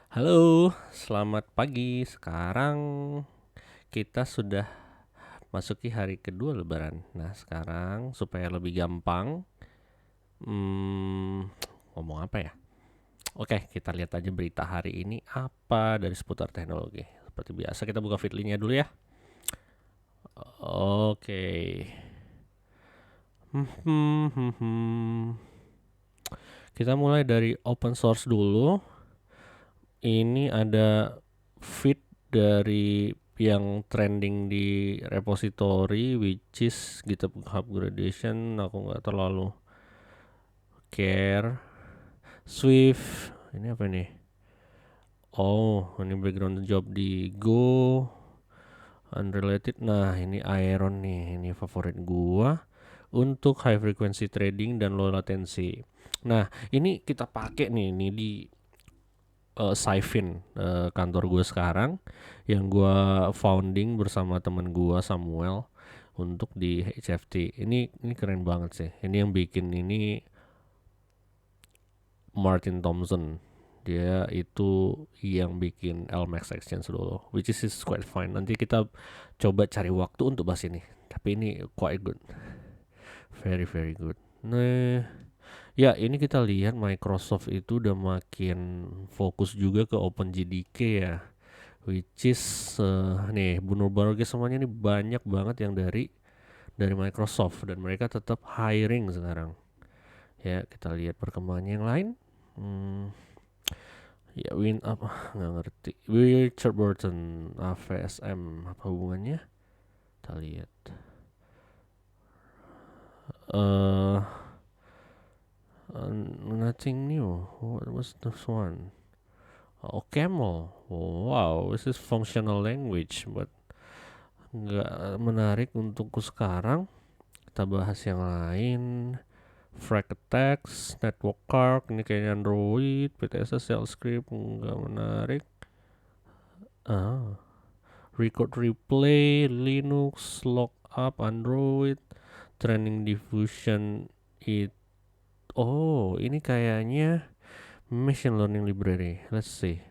Halo, selamat pagi. Sekarang kita sudah masuki hari kedua Lebaran. Nah, sekarang supaya lebih gampang, hmm, ngomong apa ya? Oke, kita lihat aja berita hari ini apa dari seputar teknologi. Seperti biasa, kita buka Feedly-nya dulu ya. Oke. Kita mulai dari open source dulu. Ini ada feed dari yang trending di repository, which is GitHub Gradation. Aku nggak terlalu care. Swift, ini apa nih? Oh, ini background job di Go, unrelated. Nah, ini Aeron nih, ini favorit gua untuk high frequency trading dan low latency. Nah, ini kita pakai nih, ini di Saifin, kantor gue sekarang, yang gue founding bersama temen gue Samuel untuk di HFT. Ini keren banget sih. Ini yang bikin ini Martin Thompson. Dia itu yang bikin LMAX Exchange dulu, which is quite fine. Nanti kita coba cari waktu untuk bahas ini. Tapi ini quite good, very very good. Nah, ya, ini kita lihat Microsoft itu udah makin fokus juga ke OpenJDK ya, which is nih Bunur Baroge semuanya nih banyak banget yang dari Microsoft dan mereka tetap hiring sekarang. Ya, kita lihat perkembangan yang lain. Ya, Win apa nggak ngerti. Richard Burton, AVSM, apa hubungannya? Kita lihat. Uh, Nothing new. What was this one? Oh, Camel. Oh, wow, this is functional language, but nggak menarik untukku sekarang. Kita bahas yang lain. Frag attacks, network card, ini kayaknya Android, PTSS, shell script, nggak menarik. Record replay, Linux, lookup, Android, training diffusion, it. Oh, ini kayaknya machine learning library. Let's see.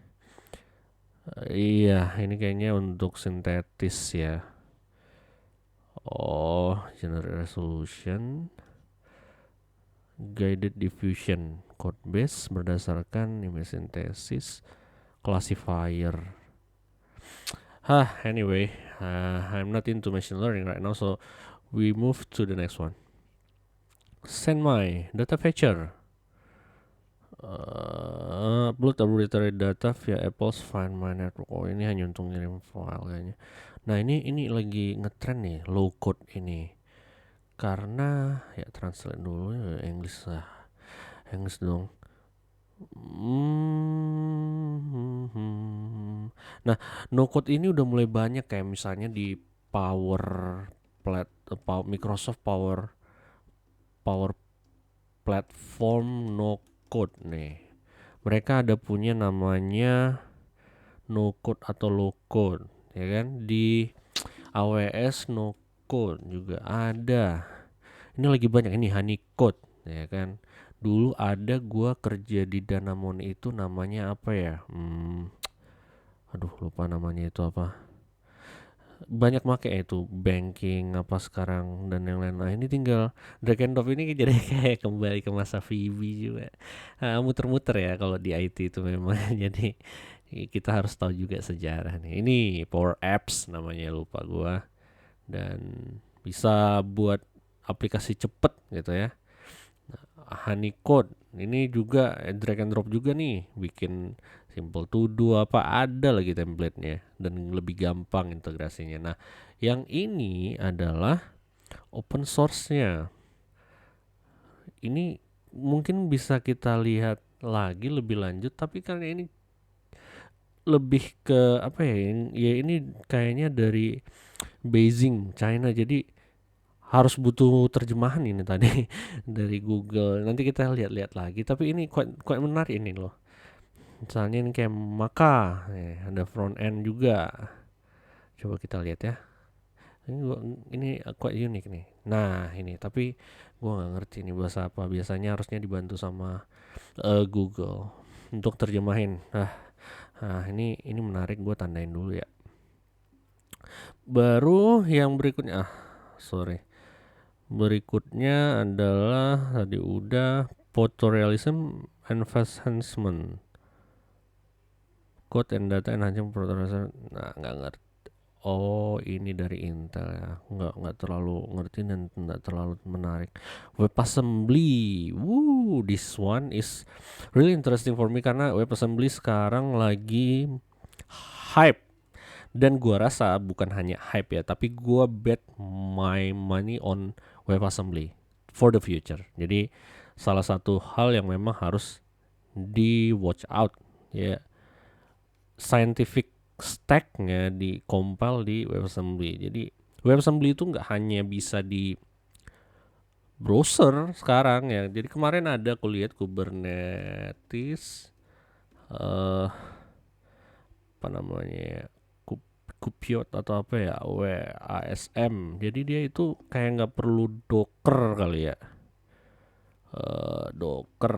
Iya, ini kayaknya untuk sintetis ya. Oh, generate resolution, guided diffusion, code base berdasarkan image synthesis, classifier. Anyway, I'm not into machine learning right now, so we move to the next one. Send my data fetcher. Upload arbitrary data via Apple's Find My Network. Oh, ini hanya untuk ngirim file kayaknya. Nah, ini lagi ngetrend nih, low code ini. Karena ya translate dulu ya English lah. English dong. Nah, no code ini udah mulai banyak kayak misalnya di Power Microsoft Power Platform no code nih. Mereka ada punya namanya no code atau low code, ya kan? Di AWS no code juga ada. Ini lagi banyak ini honeycode, ya kan? Dulu ada gua kerja di Danamon itu namanya apa ya? Aduh, lupa namanya itu apa. Banyak make itu banking apa sekarang dan yang lain. Nah, ini tinggal drag and drop ini jadi kayak kembali ke masa VB juga. Muter-muter ya kalau di IT itu memang. Jadi kita harus tahu juga sejarah nih. Ini Power Apps namanya, lupa gua, dan bisa buat aplikasi cepet gitu ya. Honeycode ini juga drag and drop juga nih, bikin simple to do apa ada lagi templatenya dan lebih gampang integrasinya. Nah, yang ini adalah open source-nya. Ini mungkin bisa kita lihat lagi lebih lanjut, tapi karena ini lebih ke apa ya? Ya ini kayaknya dari Beijing, China. Jadi harus butuh terjemahan ini tadi dari Google. Nanti kita lihat-lihat lagi. Tapi ini quite menarik ini loh. Misalnya ini kayak Maka, ada front end juga. Coba kita lihat ya. Ini quite unik nih. Nah, ini tapi gua nggak ngerti ini bahasa apa. Biasanya harusnya dibantu sama Google untuk terjemahin. Nah, ini menarik, gue tandain dulu ya. Baru yang berikutnya, sorry. Berikutnya adalah tadi udah photorealism and fast enhancement. Code and data enhancement photorealism. Nah, nggak ngerti. Oh, ini dari Intel ya. Nggak terlalu ngerti dan nggak terlalu menarik. WebAssembly. Woo, this one is really interesting for me karena WebAssembly sekarang lagi hype. Dan gua rasa bukan hanya hype ya, tapi gua bet my money on WebAssembly for the future. Jadi salah satu hal yang memang harus di watch out ya, scientific stacknya di compile di WebAssembly. Jadi WebAssembly itu nggak hanya bisa di browser sekarang ya. Jadi kemarin ada aku lihat Kubernetes apa namanya ya, Kupiot atau apa ya, WASM. Jadi dia itu kayak nggak perlu Docker kali ya. Docker.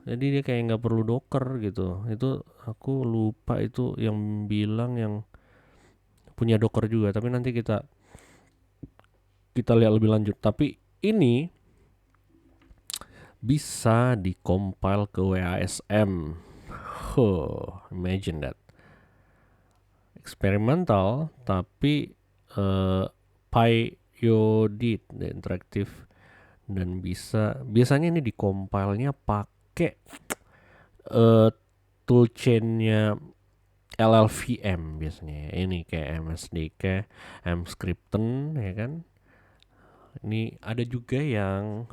Jadi dia kayak nggak perlu Docker gitu. Itu aku lupa itu yang bilang yang punya Docker juga. Tapi nanti kita lihat lebih lanjut. Tapi ini bisa dikompil ke WASM. Imagine that. Eksperimental tapi PyYodit interaktif dan biasanya ini dikompilnya pakai toolchainnya LLVM biasanya. Ini kayak MSDK, Mscripten ya kan. Ini ada juga yang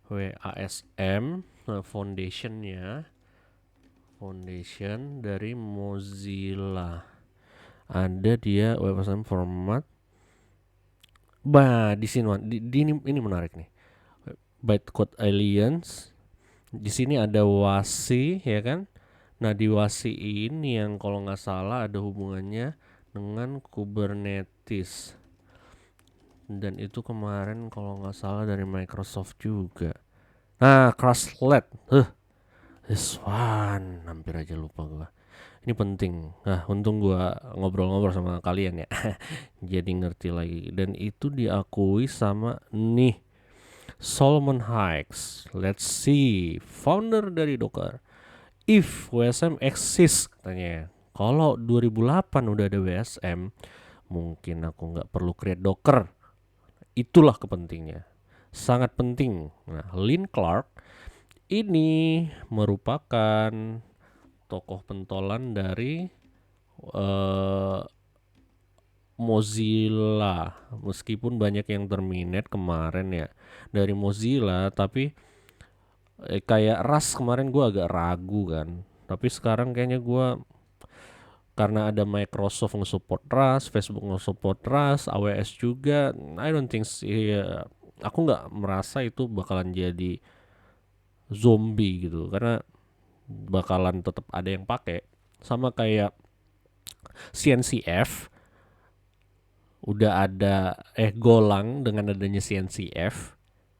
WASM foundation dari Mozilla. Ada dia WASM format. Bah, di sini ini menarik nih. Bytecode Alliance. Di sini ada WASI ya kan. Nah, di WASI ini yang kalau nggak salah ada hubungannya dengan Kubernetes. Dan itu kemarin kalau nggak salah dari Microsoft juga. Nah, Crashlet. This one hampir aja lupa gua. Ini penting. Nah, untung gua ngobrol-ngobrol sama kalian ya. Jadi ngerti lagi. Dan itu diakui sama nih Solomon Hykes. Let's see, founder dari Docker. If WSM exists katanya. Kalau 2008 udah ada WSM, mungkin aku nggak perlu create Docker. Itulah kepentingnya. Sangat penting. Nah, Lynn Clark ini merupakan tokoh pentolan dari Mozilla. Meskipun banyak yang terminate kemarin ya dari Mozilla, tapi kayak Rust kemarin gue agak ragu kan. Tapi sekarang kayaknya gue, karena ada Microsoft nge-support Rust, Facebook nge-support Rust, AWS juga, I don't think aku nggak merasa itu bakalan jadi zombie gitu, karena bakalan tetap ada yang pakai. Sama kayak CNCF, udah ada Golang dengan adanya CNCF,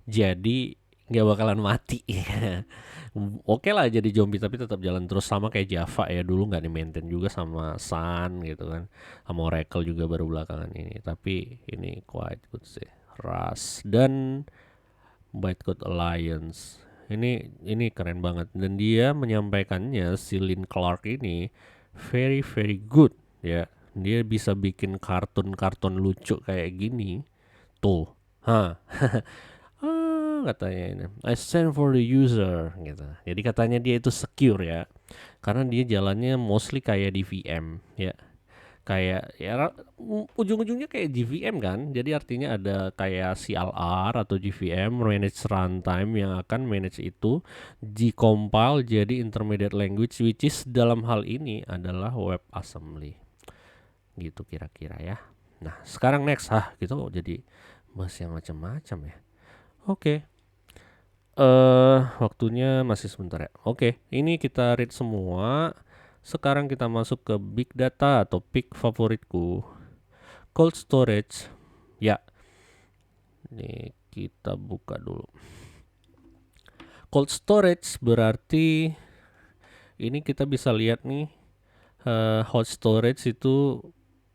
jadi nggak bakalan mati. Oke lah jadi zombie tapi tetap jalan terus, sama kayak Java ya, dulu nggak di maintain juga sama Sun gitu kan, sama Oracle juga baru belakangan ini. Tapi ini quite good sih, Rust dan Bytecode Alliance. Ini keren banget, dan dia menyampaikannya, si Lynn Clark ini very very good ya. Dia bisa bikin kartun lucu kayak gini tuh. Katanya ini, I stand for the user gitu. Jadi katanya dia itu secure ya, karena dia jalannya mostly kayak di VM ya. Kayak ya ujung-ujungnya kayak GVM kan. Jadi artinya ada kayak CLR atau GVM, manage runtime, yang akan manage itu di-compile jadi intermediate language, which is dalam hal ini adalah WebAssembly. Gitu kira-kira ya. Nah, sekarang next gitu jadi bahas yang macam-macam ya. Oke. Waktunya masih sebentar ya. Oke, ini kita read semua. Sekarang kita masuk ke big data, topik favoritku. Cold storage. Ya. Ini kita buka dulu. Cold storage berarti Ini kita bisa lihat nih, hot storage itu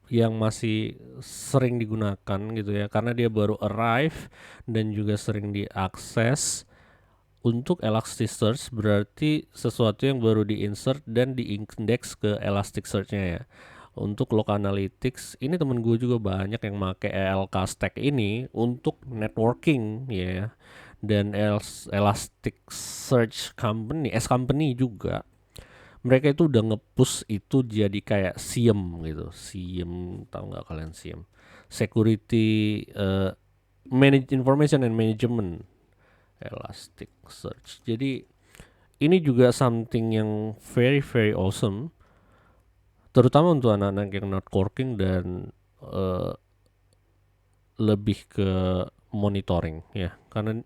yang masih sering digunakan gitu ya, karena dia baru arrive dan juga sering diakses. Untuk Elasticsearch berarti sesuatu yang baru di-insert dan diindeks ke Elasticsearch-nya ya. Untuk log analytics, ini temen gue juga banyak yang make ELK stack ini untuk networking ya. Dan Elasticsearch Company, S-Company juga. Mereka itu udah nge-push itu jadi kayak SIEM gitu. SIEM, tahu nggak kalian SIEM? Security Manage Information and Management, Elasticsearch. Jadi ini juga something yang very very awesome, terutama untuk anak-anak yang networking dan uh, lebih ke monitoring ya. Karena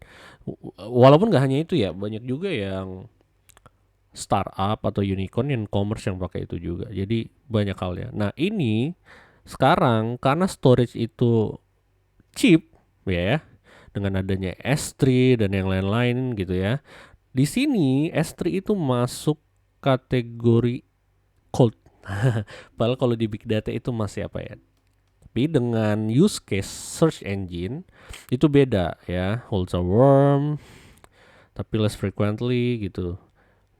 walaupun nggak hanya itu ya, banyak juga yang startup atau unicorn yang commerce yang pakai itu juga. Jadi banyak hal ya. Nah ini sekarang karena storage itu cheap ya, dengan adanya S3 dan yang lain-lain gitu ya. Di sini S3 itu masuk kategori cold. Padahal kalau di big data itu masih apa ya? Tapi dengan use case search engine itu beda ya, ultra warm tapi less frequently gitu.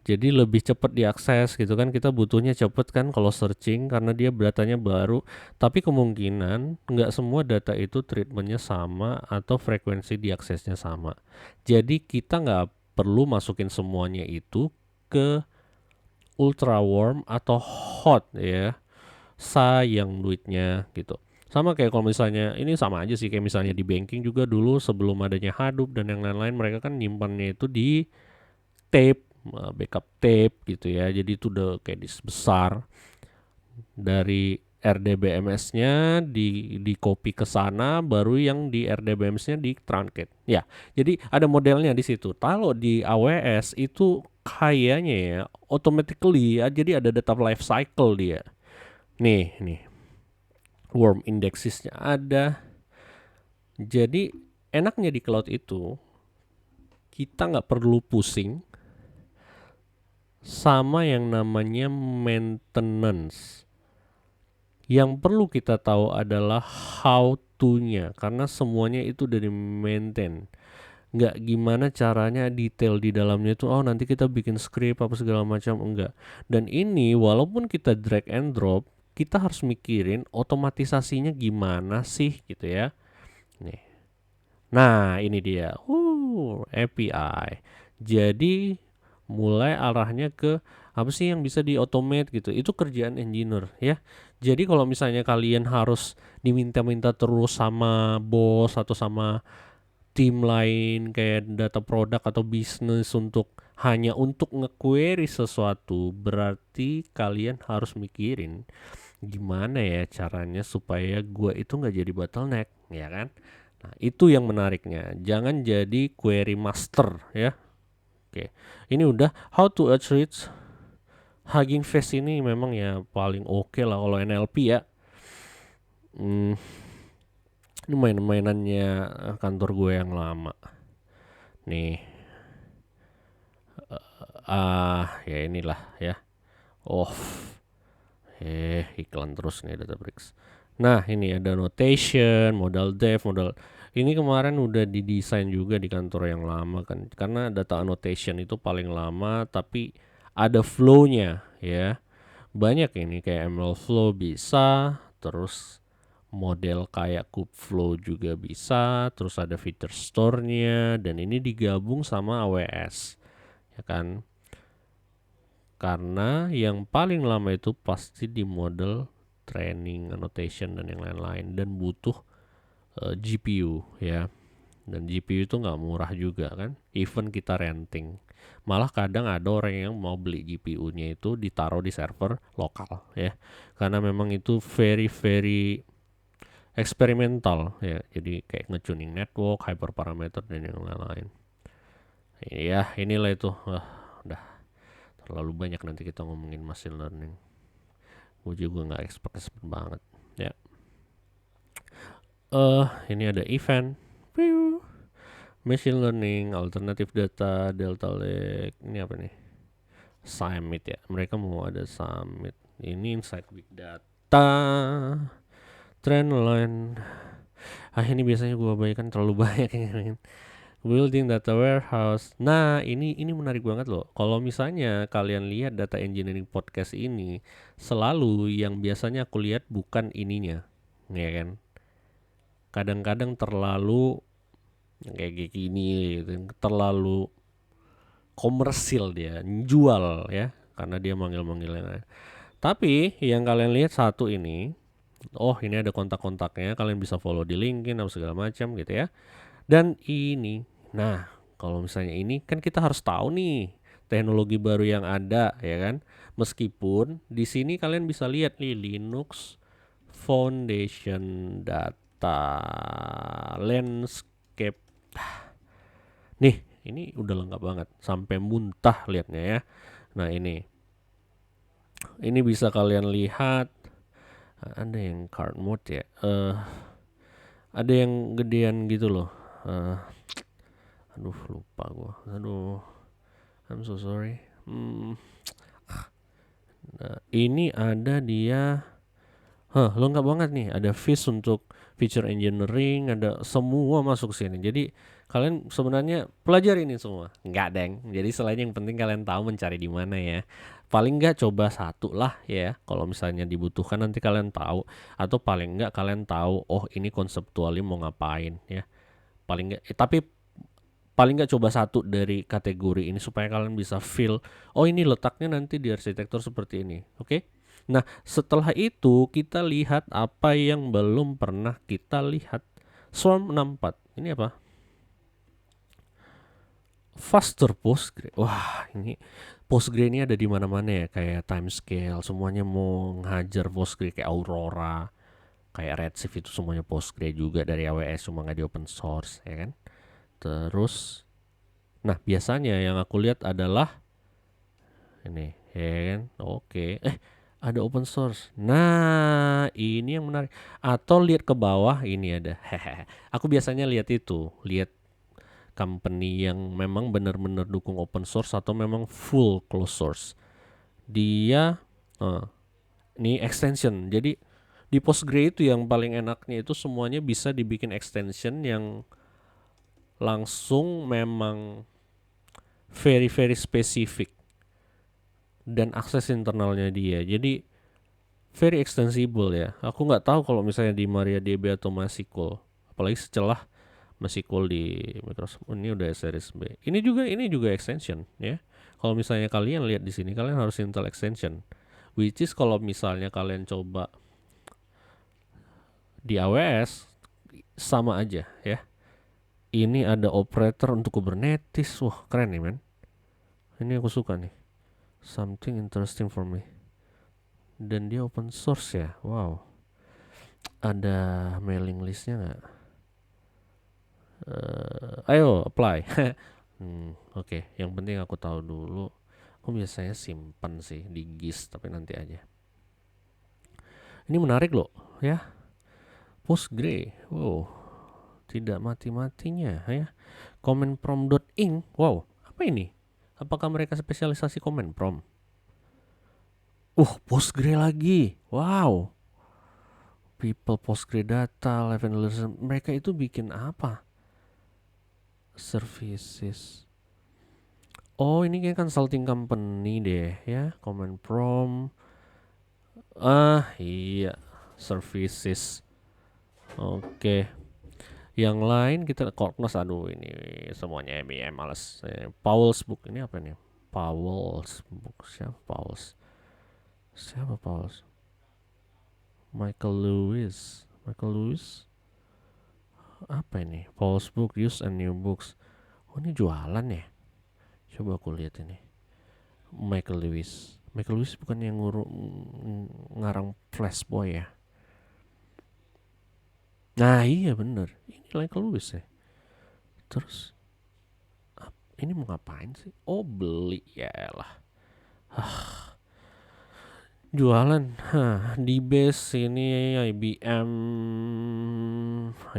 Jadi lebih cepat diakses gitu kan, kita butuhnya cepet kan kalau searching karena dia datanya baru. Tapi kemungkinan nggak semua data itu treatmentnya sama atau frekuensi diaksesnya sama. Jadi kita nggak perlu masukin semuanya itu ke ultra warm atau hot ya, sayang duitnya gitu. Sama kayak kalau misalnya ini sama aja sih kayak misalnya di banking juga dulu sebelum adanya Hadoop dan yang lain-lain, mereka kan nyimpannya itu di tape, backup tape gitu ya. Jadi itu udah kayak besar dari RDBMS-nya di copy ke sana, baru yang di RDBMS-nya di truncate. Ya, jadi ada modelnya di situ. Kalau di AWS itu kayaknya ya automatically ya, jadi ada data life cycle dia. Nih, warm indexesnya ada. Jadi enaknya di cloud itu kita nggak perlu pusing sama yang namanya maintenance. Yang perlu kita tahu adalah how to-nya, karena semuanya itu dari maintain. Nggak gimana caranya detail di dalamnya itu, oh nanti kita bikin script apa segala macam, enggak. Dan ini walaupun kita drag and drop, kita harus mikirin otomatisasinya gimana sih gitu ya. Nih. Nah, ini dia. API. Jadi mulai arahnya ke apa sih yang bisa di automate gitu. Itu kerjaan engineer ya. Jadi kalau misalnya kalian harus diminta-minta terus sama bos atau sama tim lain kayak data produk atau bisnis untuk hanya untuk nge-query sesuatu, berarti kalian harus mikirin gimana ya caranya supaya gua itu nggak jadi bottleneck, ya kan? Nah, itu yang menariknya. Jangan jadi query master ya. Oke. Ini udah how to achieve Hugging Face ini memang ya paling oke lah kalau NLP ya. Hmm, ini mainannya kantor gue yang lama. Nih, ya inilah ya. Oh, iklan terus nih Databricks. Nah, ini ada notation, modal dev, modal ini kemarin udah didesain juga di kantor yang lama kan. Karena data annotation itu paling lama tapi ada flow-nya ya. Banyak ini kayak MLflow bisa, terus model kayak Kubeflow juga bisa, terus ada feature store-nya dan ini digabung sama AWS ya kan. Karena yang paling lama itu pasti di model training, annotation dan yang lain-lain dan butuh GPU ya. Dan GPU itu nggak murah juga kan, even kita renting. Malah kadang ada orang yang mau beli GPU-nya itu ditaruh di server lokal ya, karena memang itu very very eksperimental ya. Jadi kayak nge-tuning network, hyperparameter dan yang lain-lain. Ya inilah itu, udah terlalu banyak nanti kita ngomongin machine learning. Gue juga nggak expert banget ya. Ini ada event. Machine learning, alternative data, delta lake. Ini apa nih? summit ya. Mereka mau ada summit. Ini Insight Big Data, Trendline. Ini biasanya gue abaikan terlalu banyak yang building data warehouse. Nah, ini menarik banget loh. Kalau misalnya kalian lihat data engineering podcast ini, selalu yang biasanya aku lihat bukan ininya, ya kan? Kadang-kadang terlalu kayak gini gitu, terlalu komersil dia, jual ya, karena dia manggil-manggilnya. Tapi yang kalian lihat satu ini, oh ini ada kontak-kontaknya, kalian bisa follow di LinkedIn atau segala macam gitu ya. Dan ini, nah kalau misalnya ini kan kita harus tahu nih teknologi baru yang ada ya kan. Meskipun di sini kalian bisa lihat nih Linux Foundation Data Landscape. Nih, ini udah lengkap banget sampai muntah liatnya ya. Nah, ini bisa kalian lihat ada yang card mode ya. Ada yang gedean gitu loh. Aduh lupa gua. Aduh, I'm so sorry. Nah, ini ada dia. Lengkap banget nih. Ada Fish untuk feature engineering, ada semua masuk sini. Jadi kalian sebenarnya pelajari ini semua. Enggak, deng. Jadi selain yang penting kalian tahu mencari di mana ya. Paling enggak coba satu lah ya. Kalau misalnya dibutuhkan nanti kalian tahu, atau paling enggak kalian tahu oh ini konseptualnya mau ngapain ya. Paling enggak tapi paling nggak coba satu dari kategori ini supaya kalian bisa feel oh ini letaknya nanti di arsitektur seperti ini. Oke. Nah, setelah itu kita lihat apa yang belum pernah kita lihat. Swarm 64. Ini apa? Faster Postgre. Wah, ini Postgre ini ada di mana-mana ya, kayak timescale, semuanya mau ngajar Postgre kayak Aurora, kayak Redshift itu semuanya Postgre juga dari AWS, cuma nggak di open source ya kan. Terus nah, biasanya yang aku lihat adalah ini, ya kan? Oke. Ada open source. Nah, ini yang menarik. Atau lihat ke bawah, ini ada. Aku biasanya lihat itu, lihat company yang memang benar-benar dukung open source atau memang full closed source. Dia ini extension. Jadi di Postgre itu yang paling enaknya itu semuanya bisa dibikin extension yang langsung memang very very specific dan akses internalnya dia. Jadi very extensible ya. Aku nggak tahu kalau misalnya di MariaDB atau MySQL, apalagi setelah MySQL di Microsoft ini udah series B. Ini juga extension ya. Kalau misalnya kalian lihat di sini, kalian harus install extension. Which is kalau misalnya kalian coba di AWS sama aja ya. Ini ada operator untuk Kubernetes. Wah, keren nih, men. Ini aku suka nih. Something interesting for me. Dan dia open source ya. Wow. Ada mailing listnya nggak? Ayo apply. Oke. Yang penting aku tahu dulu. Aku biasanya simpan sih di GIS, tapi nanti aja. Ini menarik loh ya. Postgre. Wow. Tidak mati-matinya ya. Command prompt.ing. Wow. Apa ini? Apakah mereka spesialisasi command prompt? Postgre lagi. Wow. People Postgre data, live analysis. Mereka itu bikin apa? Services. Oh, ini kayak consulting company deh ya. Command prompt. Iya. Services. Oke. Yang lain kita Cognos. Aduh, ini semuanya IBM males. Powell's book ini apa nih? Powell's book. Siapa Powell's? Michael Lewis. Apa ini? Powell's book, use and new books. Oh, ini jualan ya? Coba aku lihat ini. Michael Lewis bukan yang ngarang Flashboy ya? Nah iya bener, ini Michael Lewis ya. Terus ini mau ngapain sih? Oh, beli ya lah. Jualan. Di base ini IBM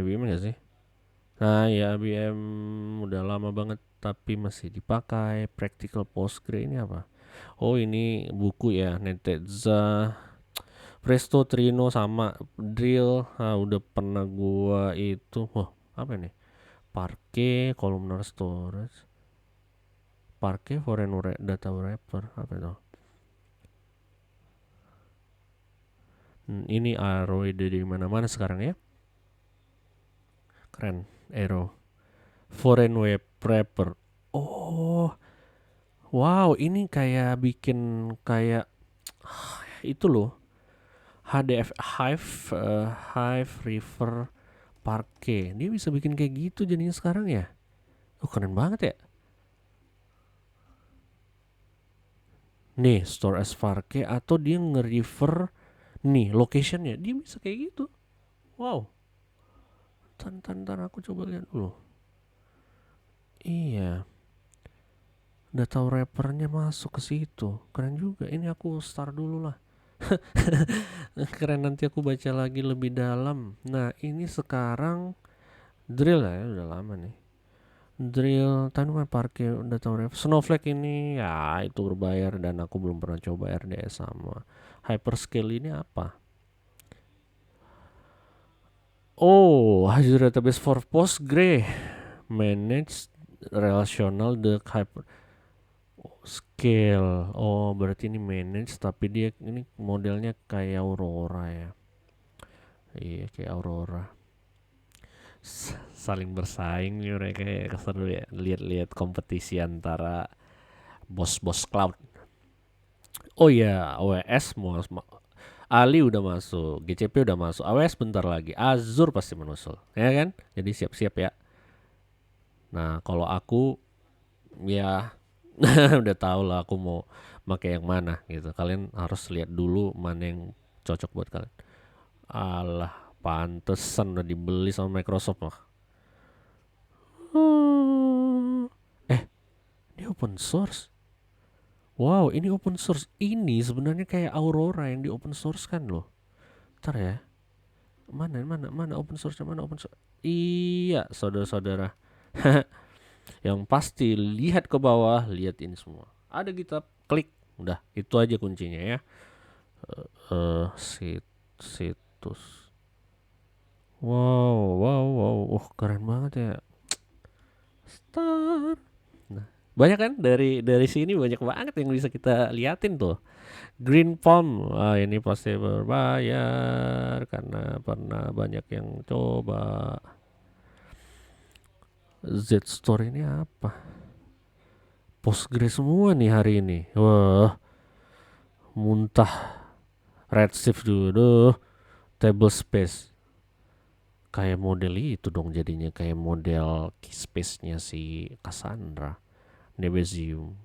gak sih? Nah ya, IBM udah lama banget tapi masih dipakai. Practical Postgre ini apa? Oh ini buku ya, Netezza, Presto, Trino sama Drill. Udah pernah gua itu. Wah, apa nih? Parquet, columnar storage, Parquet, foreign data wrapper, apa itu? Ini Arrow dari mana-mana sekarang ya. Keren, Arrow. Foreign web wrapper. Oh, wow, ini kayak bikin kayak itu loh. HDF Hive River Parquet. Dia bisa bikin kayak gitu jadinya sekarang ya. Oh, keren banget ya. Nih, store as Parquet atau dia nge-refer nih locationnya. Dia bisa kayak gitu. Wow. Ntar aku coba lihat dulu. Iya, data wrappernya masuk ke situ. Keren juga. Ini aku start dulu lah. Keren, nanti aku baca lagi lebih dalam. Nah, ini sekarang drill ya, udah lama nih. Drill, tandungan parkir, data wrapper. Snowflake ini ya itu berbayar dan aku belum pernah coba RDS sama. Hyperscale ini apa? Oh, Azure Database for Postgre. Manage relational the hyper scale. Oh, berarti ini manage tapi dia ini modelnya kayak Aurora ya. Iya, kayak Aurora. Saling bersaing nih mereka ya, seru ya. Lihat-lihat kompetisi antara bos-bos cloud. Oh iya, AWS Ali udah masuk, GCP udah masuk, AWS bentar lagi, Azure pasti menyusul, ya kan? Jadi siap-siap ya. Nah, kalau aku ya udah tahu lah aku mau pakai yang mana gitu. Kalian harus lihat dulu mana yang cocok buat kalian. Alah, pantesan udah dibeli sama Microsoft mah. Hmm. Ini open source. Wow, ini open source. Ini sebenarnya kayak Aurora yang di open source kan loh. Ntar ya. Mana open source, mana open source. Iya, saudara-saudara. Yang pasti lihat ke bawah, lihat ini semua. Ada GitHub, klik. Udah, itu aja kuncinya ya. Situs. Wow. Keren banget ya. Star. Nah, banyak kan dari sini banyak banget yang bisa kita liatin tuh. Green Palm, ini pasti berbayar karena pernah banyak yang coba. Z Store ini apa? Postgre semua nih hari ini. Wah, muntah. Redshift dulu, table space. Kayak model itu dong jadinya, kayak model key space-nya si Cassandra. Nebezium.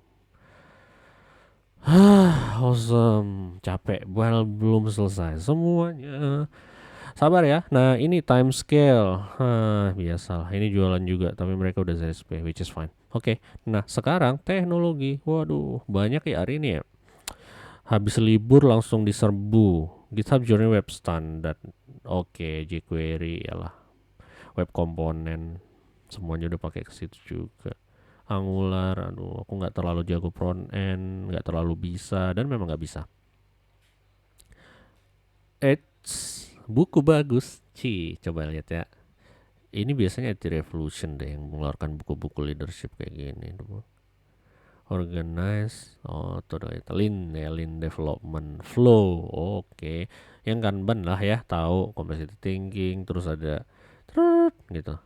Awesome. Capek. Well, belum selesai semuanya. Sabar ya. Nah, ini time scale. Biasalah. Ini jualan juga, tapi mereka udah ZSP, which is fine. Oke. Nah, sekarang teknologi. Waduh, banyak ya hari ini ya. Habis libur langsung diserbu. GitHub Journey Web Standard. Oke, jQuery yalah. Web komponen. Semuanya udah pakai ke situ juga. Angular, aduh, aku nggak terlalu jago front end, nggak terlalu bisa, dan memang nggak bisa. Buku bagus, coba lihat ya. Ini biasanya IT Revolution deh yang mengeluarkan buku-buku leadership kayak gini. Organize, Lean Development Flow, oke. Yang Kanban lah ya, tahu complexity thinking, terus ada gitu.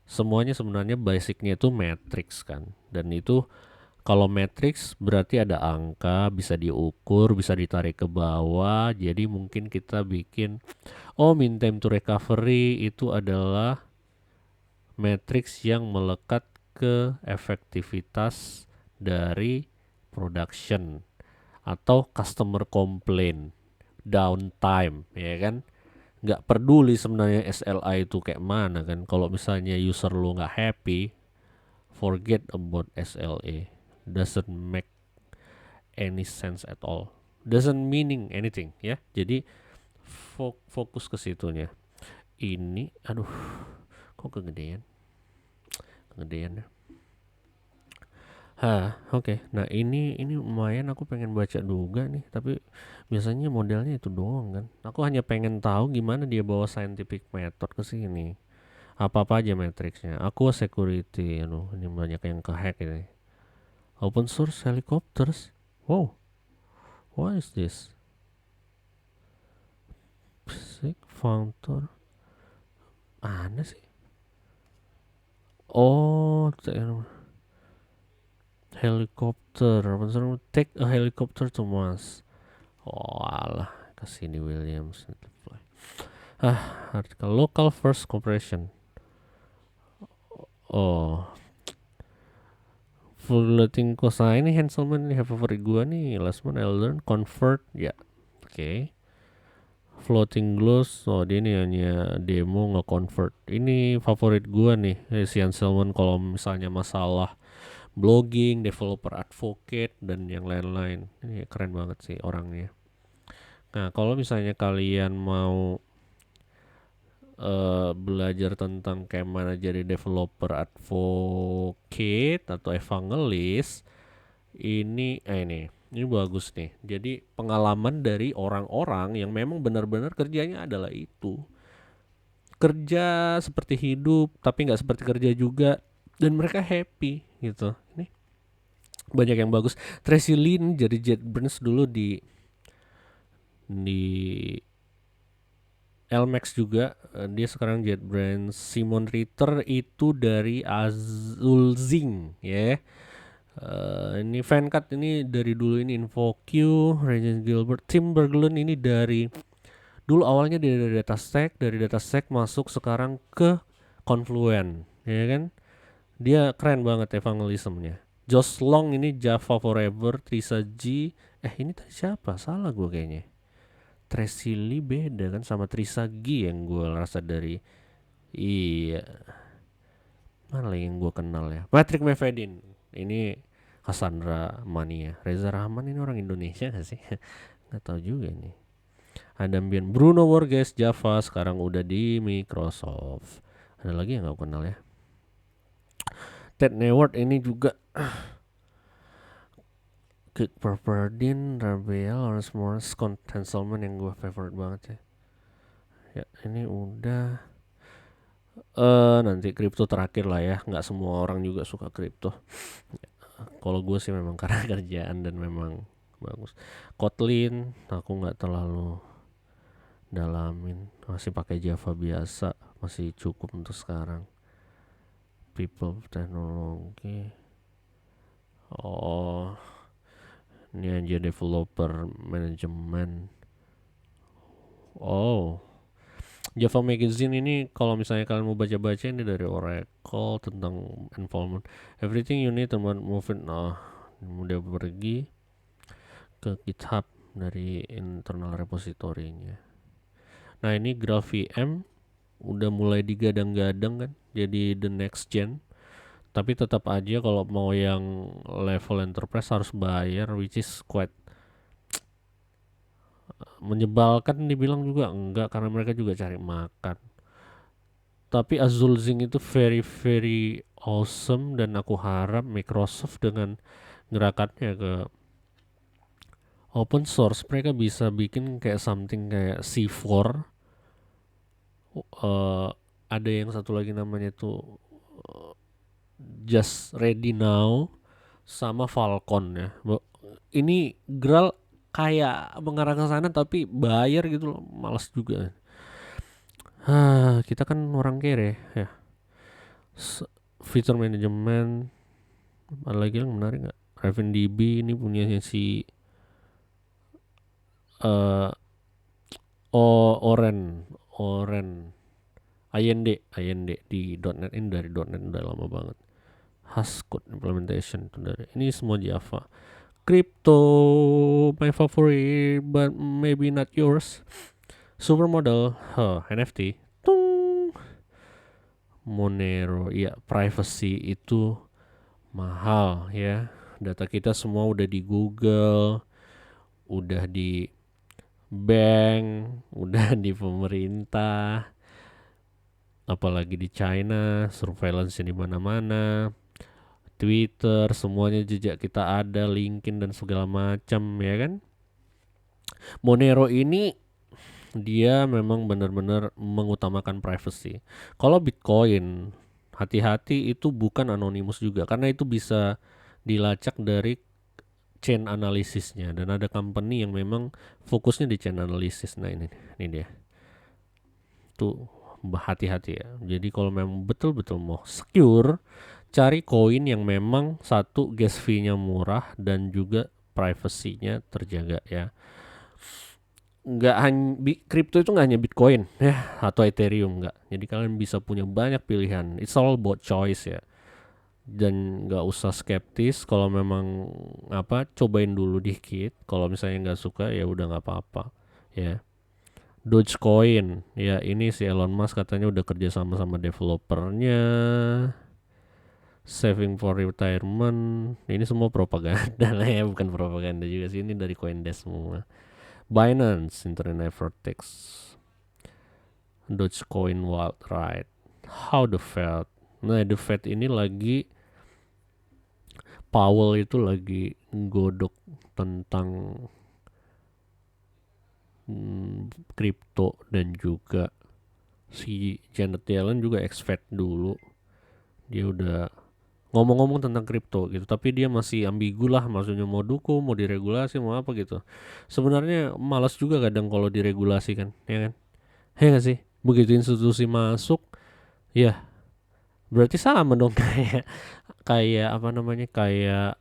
Semuanya sebenarnya basicnya itu matrix kan, dan itu kalau matrix berarti ada angka, bisa diukur, bisa ditarik ke bawah. Jadi mungkin kita bikin, mean time to recovery itu adalah matrix yang melekat ke efektivitas dari production atau customer complaint, downtime, ya kan? Nggak peduli sebenarnya SLA itu kayak mana kan. Kalau misalnya user lu nggak happy, forget about SLA. Doesn't make any sense at all. Doesn't meaning anything ya. Jadi fokus ke situnya. Ini, kok kegedean ya. Oke. Nah, ini lumayan aku pengen baca juga nih, tapi biasanya modelnya itu doang kan. Aku hanya pengen tahu gimana dia bawa scientific method ke sini. Apa-apa aja matriksnya. Aku security, aduh, ini banyak yang kehack ini. Open source helicopters. Wow, what is this? Physics Factor. Mana sih? Oh, helicopter. Open source take a helicopter to Mars. Oh alah, kesini Williams. Artikel local first corporation. Oh, floating kosa ini Hanselman ini favorit gua nih. Last month I learned convert ya. Oke. Floating gloss. Oh dia ini hanya demo nge-convert. Ini favorit gua nih. Si Hanselman kalau misalnya masalah blogging, developer advocate dan yang lain-lain. Ini keren banget sih orangnya. Nah, kalau misalnya kalian mau belajar tentang kayak mana jadi developer advocate atau evangelis, ini bagus nih. Jadi pengalaman dari orang-orang yang memang benar-benar kerjanya adalah itu. Kerja seperti hidup tapi nggak seperti kerja juga dan mereka happy gitu. Ini banyak yang bagus. Tracy Lynn jadi JetBrains dulu di Lmax juga, dia sekarang JetBrains. Simon Ritter itu dari Azulzing ya. Ini Fancat ini dari dulu ini InfoQ, Regis Gilbert, Tim Berglund ini dari dulu awalnya dari DataStack masuk sekarang ke Confluent, ya kan? Dia keren banget evangelismnya. Josh Long ini Java Forever, Trisa G, ini tadi siapa? Salah gue kayaknya. Tracy Lee beda kan sama Trisa G yang gue rasa dari iya mana lagi yang gue kenal ya. Patrick Mefedin ini Cassandra Mania. Reza Rahman ini orang Indonesia gak sih? Nggak tahu juga nih. Adam Bian, Bruno Borges Java sekarang udah di Microsoft. Ada lagi yang gak kenal ya. Ted Neward ini juga Kik Pepperdine, Rabiel, Lawrence Morris, Scott Hanselman yang gue favorite banget ya. Ya ini udah nanti kripto terakhir lah ya. Nggak semua orang juga suka kripto. Kalau gue sih memang karena kerjaan dan memang bagus. Kotlin aku nggak terlalu dalamin, masih pakai Java biasa, masih cukup untuk sekarang. People teknologi. Oh, ini aja developer manajemen. Oh, Java Magazine ini kalau misalnya kalian mau baca-baca ini dari Oracle tentang involvement. Everything you need to move it. Nah, udah pergi ke GitHub dari internal repository-nya. Nah, ini GraphVM udah mulai digadang-gadang kan jadi the next gen. Tapi tetap aja kalau mau yang level enterprise harus bayar, which is quite menyebalkan dibilang juga enggak karena mereka juga cari makan. Tapi Azul Zinc itu very very awesome dan aku harap Microsoft dengan gerakannya ke open source mereka bisa bikin kayak something kayak C4. Ada yang satu lagi namanya tuh Just Ready Now sama Falcon ya. Ini Graal kayak mengarah ke sana tapi bayar gitu loh, malas juga. Kita kan orang kere ya. Feature management ada lagi yang menarik nggak? RavenDB ini punya si uh, Oren IND di .NET ini dari .NET udah lama banget. Haskell implementation dari ini semua Java. Crypto my favorite but maybe not yours. Supermodel, NFT. Tung. Monero, ya privacy itu mahal ya. Data kita semua udah di Google, udah di bank, udah di pemerintah, apalagi di China, surveillance di mana-mana. Twitter, semuanya jejak kita ada, LinkedIn dan segala macam ya kan. Monero ini dia memang benar-benar mengutamakan privacy. Kalau Bitcoin, hati-hati itu bukan anonymous juga karena itu bisa dilacak dari chain analisisnya dan ada company yang memang fokusnya di chain analysis. Nah ini dia. Tuh hati-hati ya. Jadi kalau memang betul-betul mau secure, cari koin yang memang satu gas fee-nya murah dan juga privacy-nya terjaga ya. Nggak hanya kripto itu nggak hanya Bitcoin ya atau Ethereum, nggak. Jadi kalian bisa punya banyak pilihan. It's all about choice ya. Dan nggak usah skeptis. Kalau memang cobain dulu dikit. Kalau misalnya nggak suka ya udah nggak apa-apa ya. Dogecoin ya, ini si Elon Musk katanya udah kerja sama developernya. Saving for retirement, ini semua propaganda lah ya, bukan propaganda juga sih, ini dari CoinDesk semua. Binance, Internet Vertex, Dogecoin, Wild Ride, How the Fed. Nah, the Fed ini lagi, Powell itu lagi godok tentang kripto dan juga si Janet Yellen juga ex-Fed dulu. Dia udah ngomong-ngomong tentang kripto gitu, tapi dia masih ambigu lah, maksudnya mau dukung, mau diregulasi, mau apa gitu. Sebenarnya malas juga kadang kalau diregulasi kan, ya kan? Ya gak sih? Begitu institusi masuk, ya berarti sama dong kayak kayak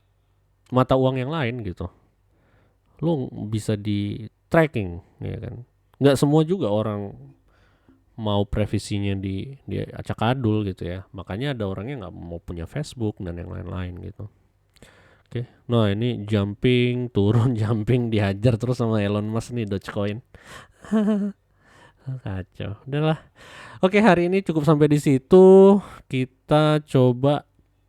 mata uang yang lain gitu. Lo bisa di tracking, ya kan? Nggak semua juga orang mau privasinya di acak adul gitu ya. Makanya ada orangnya nggak mau punya Facebook dan yang lain-lain gitu. Oke, nah ini jumping turun jumping dihajar terus sama Elon Musk nih Dogecoin. Kacau. Udahlah. Oke, hari ini cukup sampai di situ. Kita coba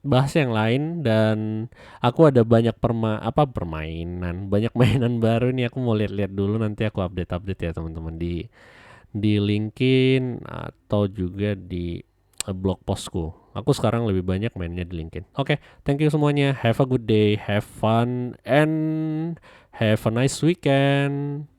bahas yang lain dan aku ada banyak permainan, banyak mainan baru nih, aku mau lihat-lihat dulu, nanti aku update ya teman-teman di LinkedIn atau juga di blog postku. Aku sekarang lebih banyak mainnya di LinkedIn. Oke, thank you semuanya. Have a good day, have fun, and have a nice weekend.